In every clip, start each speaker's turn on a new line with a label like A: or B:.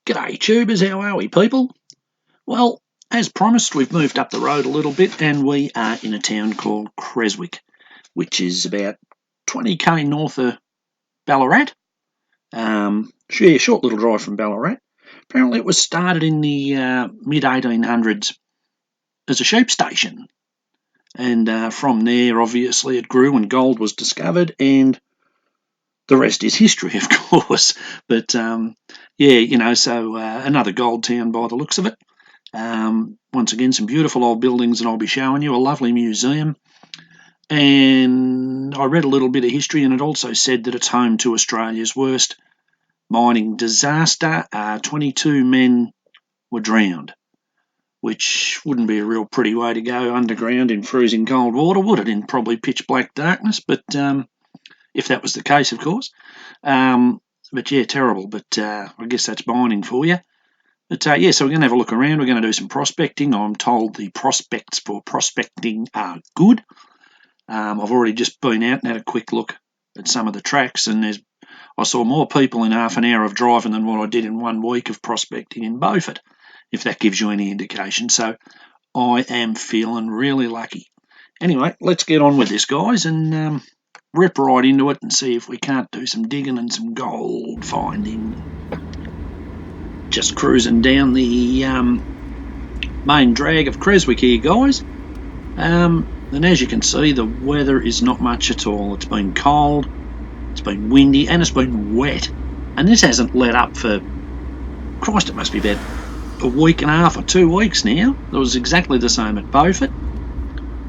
A: G'day tubers, how are we people? Well, as promised, we've moved up the road a little bit and we are in a town called Creswick, which is about 20k north of Ballarat. Short little drive from Ballarat. Apparently it was started in the mid-1800s as a sheep station. And from there, obviously, it grew and gold was discovered, and the rest is history, of course. But another gold town by the looks of it. Once again, some beautiful old buildings that I'll be showing you, a lovely museum. And I read a little bit of history, and it also said that it's home to Australia's worst mining disaster. 22 men were drowned, which wouldn't be a real pretty way to go underground in freezing cold water, would it? In probably pitch black darkness, but if that was the case, of course. But yeah, terrible. But I guess that's mining for you. But so we're going to have a look around. We're going to do some prospecting. I'm told the prospects for prospecting are good. I've already just been out and had a quick look at some of the tracks, and I saw more people in half an hour of driving than what I did in 1 week of prospecting in Beaufort, if that gives you any indication. So I am feeling really lucky. Anyway, let's get on with this, guys, and rip right into it and see if we can't do some digging and some gold finding. Just cruising down the main drag of Creswick here, guys. And as you can see, the weather is not much at all. It's been cold, it's been windy, and it's been wet. And this hasn't let up for, Christ, it must be about a week and a half or 2 weeks now. It was exactly the same at Beaufort.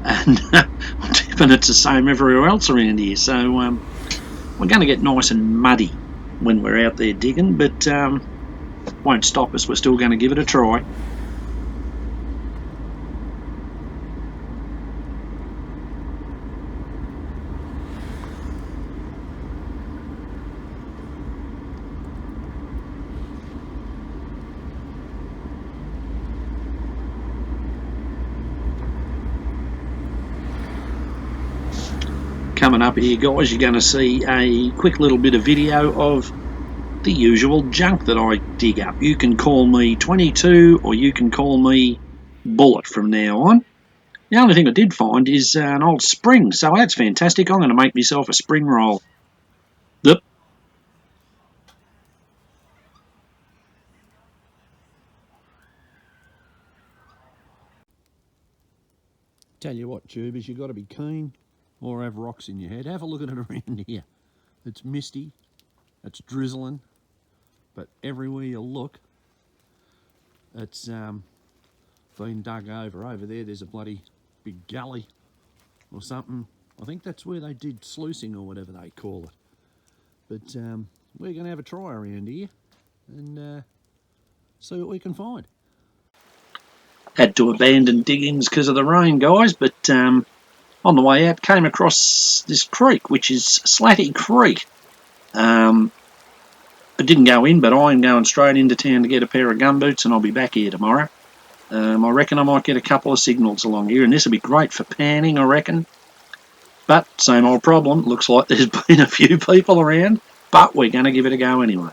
A: And I'm tipping it's the same everywhere else around here. So we're going to get nice and muddy when we're out there digging, but won't stop us. We're still going to give it a try. Coming up here, guys, you're going to see a quick little bit of video of the usual junk that I dig up. You can call me 22 or you can call me Bullet from now on. The only thing I did find is an old spring, so that's fantastic. I'm going to make myself a spring roll. Yep. Tell you what, tubers, you've got to be keen or have rocks in your head. Have a look at it around here. It's misty, it's drizzling, but everywhere you look, it's been dug over. Over there's a bloody big gully or something. I think that's where they did sluicing or whatever they call it. But we're going to have a try around here and see what we can find. Had to abandon diggings because of the rain, guys, but on the way out came across this creek, which is Slaty Creek. I didn't go in, but I'm going straight into town to get a pair of gumboots, and I'll be back here tomorrow. I reckon I might get a couple of signals along here, and this will be great for panning, I reckon. But same old problem, looks like there's been a few people around, but we're going to give it a go anyway.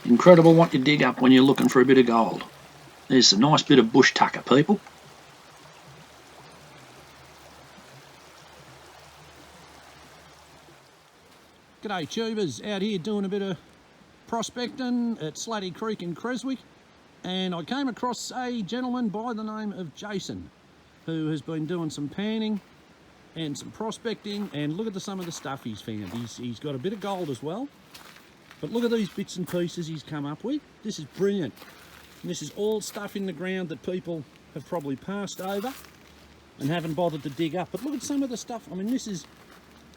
A: Incredible what you dig up when you're looking for a bit of gold. There's a nice bit of bush tucker, people. G'day tubers, out here doing a bit of prospecting at Slaty Creek in Creswick, and I came across a gentleman by the name of Jason who has been doing some panning and some prospecting, and look at some of the stuff he's found. He's got a bit of gold as well, but look at these bits and pieces he's come up with. This is brilliant, and this is all stuff in the ground that people have probably passed over and haven't bothered to dig up. But look at some of the stuff. I mean, this is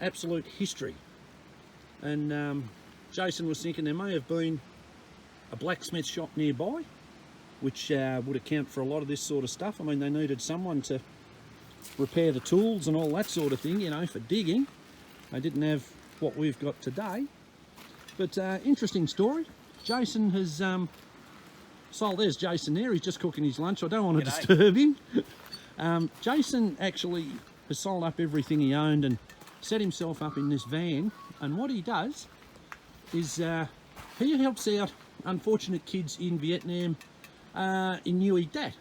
A: absolute history. And Jason was thinking there may have been a blacksmith shop nearby, which would account for a lot of this sort of stuff. I mean, they needed someone to repair the tools and all that sort of thing, you know, for digging. They didn't have what we've got today. But interesting story. Jason has sold. There's Jason there. He's just cooking his lunch. I don't want to disturb him. Jason actually has sold up everything he owned and set himself up in this van. And what he does is He helps out unfortunate kids in Vietnam in Nui Dat.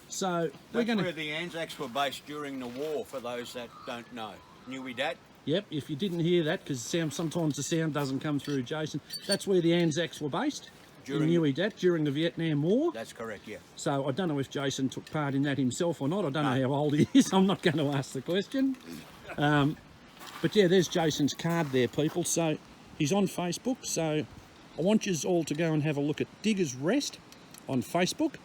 A: So
B: that's where the Anzacs were based during the war, for those that don't know. Nui Dat?
A: Yep, if you didn't hear that, because sometimes the sound doesn't come through, Jason, that's where the Anzacs were based, in Nui Dat, during the Vietnam War.
B: That's correct, yeah.
A: So I don't know if Jason took part in that himself or not. I don't know how old he is. I'm not going to ask the question. But yeah, there's Jason's card there, people. So he's on Facebook. So I want you all to go and have a look at Diggers Rest on Facebook.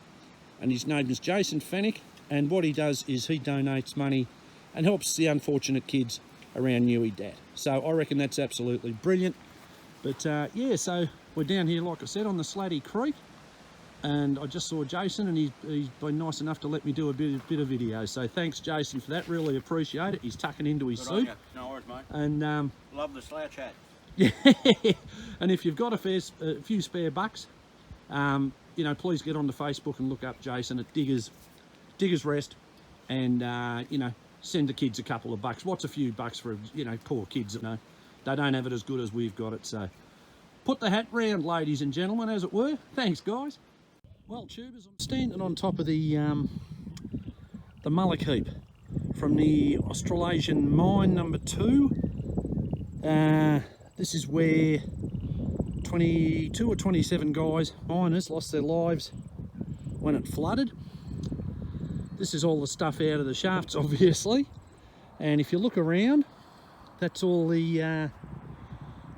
A: And his name is Jason Fennec. And what he does is he donates money and helps the unfortunate kids around Nui Dat. So I reckon that's absolutely brilliant. But yeah, so we're down here, like I said, on the Slaty Creek. And I just saw Jason, and he's been nice enough to let me do a bit of video. So thanks, Jason, for that. Really appreciate it. He's tucking into his suit.
B: No worries, mate.
A: And
B: love the slouch hat.
A: Yeah. And if you've got a few spare bucks, you know, please get onto Facebook and look up Jason at Diggers Rest, and you know, send the kids a couple of bucks. What's a few bucks for, you know, poor kids that know they don't have it as good as we've got it. So put the hat round, ladies and gentlemen, as it were. Thanks, guys. Well, tubers, I'm standing on top of the mullock heap from the Australasian Mine number 2. This is where 22 or 27 guys, miners, lost their lives when it flooded. This is all the stuff out of the shafts, obviously. And if you look around, that's all the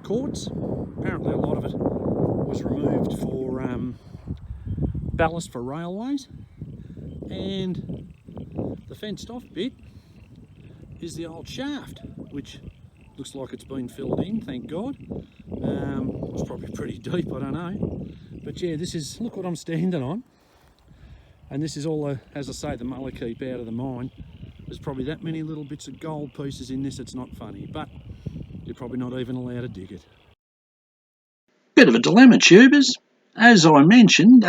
A: quartz. Apparently a lot of it was removed for ballast for railways. And the fenced off bit is the old shaft, which looks like it's been filled in, thank God. It's probably pretty deep, I don't know. But yeah, this is, look what I'm standing on. And this is all, as I say, the mullock heap out of the mine. There's probably that many little bits of gold pieces in this, it's not funny, but you're probably not even allowed to dig it. Bit of a dilemma, tubers. As I mentioned,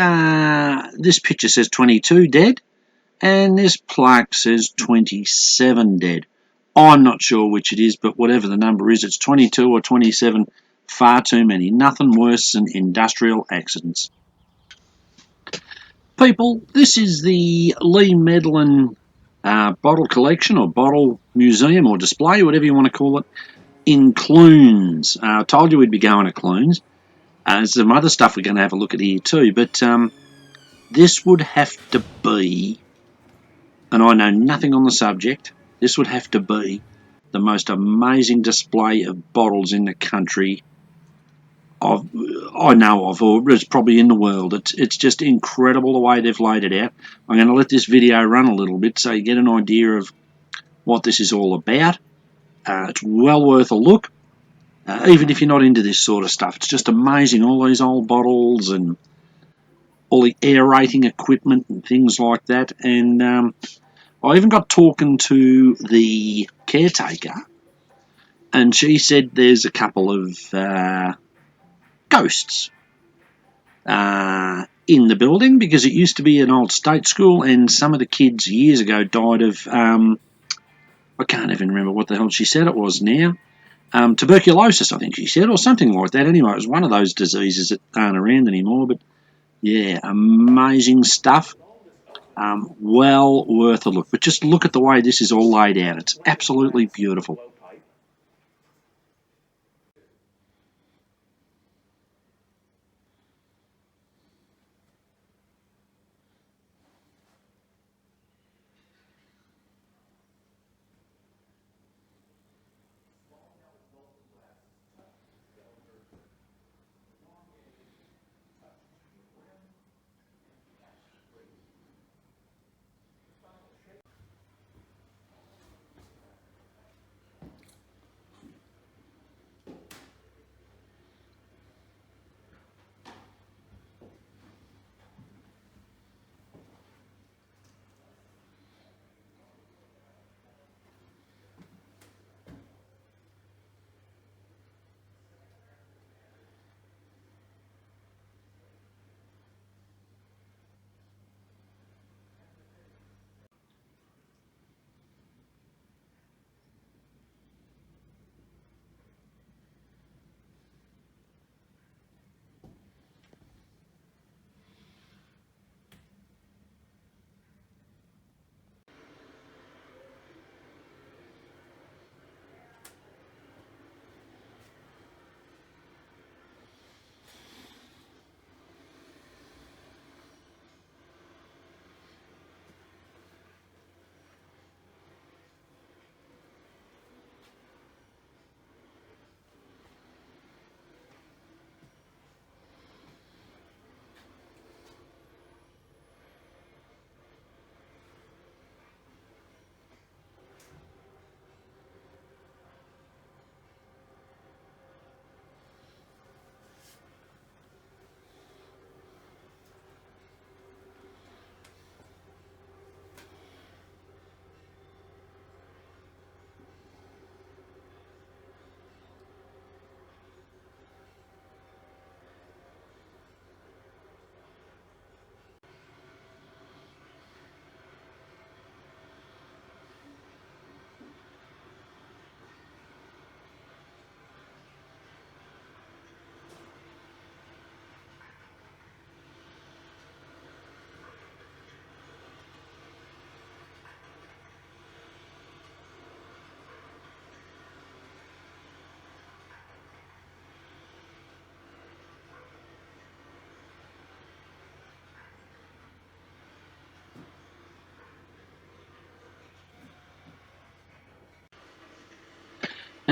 A: this picture says 22 dead, and this plaque says 27 dead. I'm not sure which it is, but whatever the number is, it's 22 or 27, far too many. Nothing worse than industrial accidents. People, this is the Lee Medlin bottle collection, or bottle museum, or display, whatever you want to call it, in Clunes. I told you we'd be going to Clunes. There's some other stuff we're going to have a look at here too, but this would have to be, and I know nothing on the subject, this would have to be the most amazing display of bottles in the country I know of, or it's probably in the world. It's just incredible the way they've laid it out. I'm going to let this video run a little bit so you get an idea of what this is all about. It's well worth a look, even if you're not into this sort of stuff. It's just amazing, all these old bottles and all the aerating equipment and things like that. And I even got talking to the caretaker, and she said there's a couple of ghosts in the building, because it used to be an old state school, and some of the kids years ago died of, I can't even remember what the hell she said it was now, tuberculosis, I think she said, or something like that. Anyway, it was one of those diseases that aren't around anymore, but yeah, amazing stuff. Well worth a look. But just look at the way this is all laid out. It's absolutely beautiful.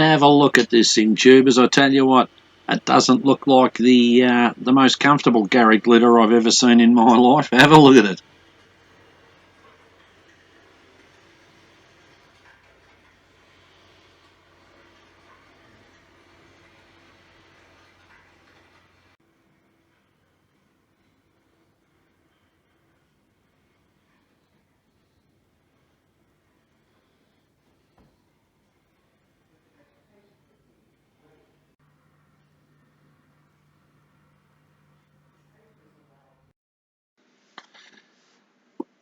A: Have a look at this thing, tubers. I tell you what, it doesn't look like the most comfortable Gary glitter I've ever seen in my life. Have a look at it.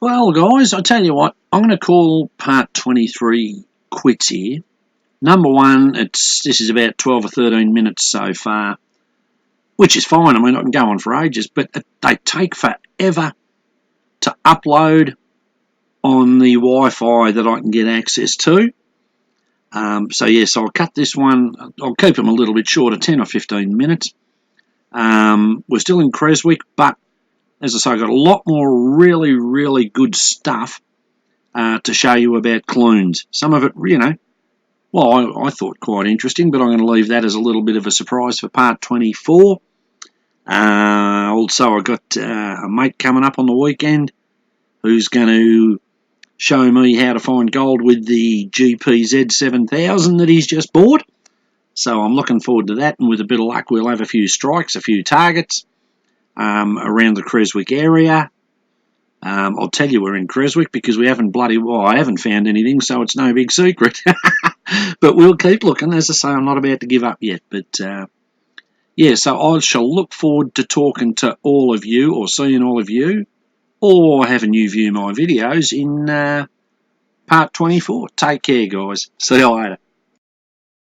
A: Well, guys, I tell you what, I'm going to call part 23 quits here. Number one, this is about 12 or 13 minutes so far, which is fine. I mean, I can go on for ages, but they take forever to upload on the Wi-Fi that I can get access to. So yes, I'll cut this one. I'll keep them a little bit shorter, 10 or 15 minutes. We're still in Creswick, but as I say, I've got a lot more really, really good stuff to show you about clunes. Some of it, well, I thought quite interesting, but I'm going to leave that as a little bit of a surprise for part 24. Also, I've got a mate coming up on the weekend who's going to show me how to find gold with the GPZ 7000 that he's just bought. So I'm looking forward to that, and with a bit of luck, we'll have a few strikes, a few targets around the Creswick area. I'll tell you we're in Creswick because I haven't found anything, so it's no big secret. But we'll keep looking. As I say, I'm not about to give up yet. But so I shall look forward to talking to all of you, or seeing all of you, or having you view my videos in part 24. Take care, guys. See you later.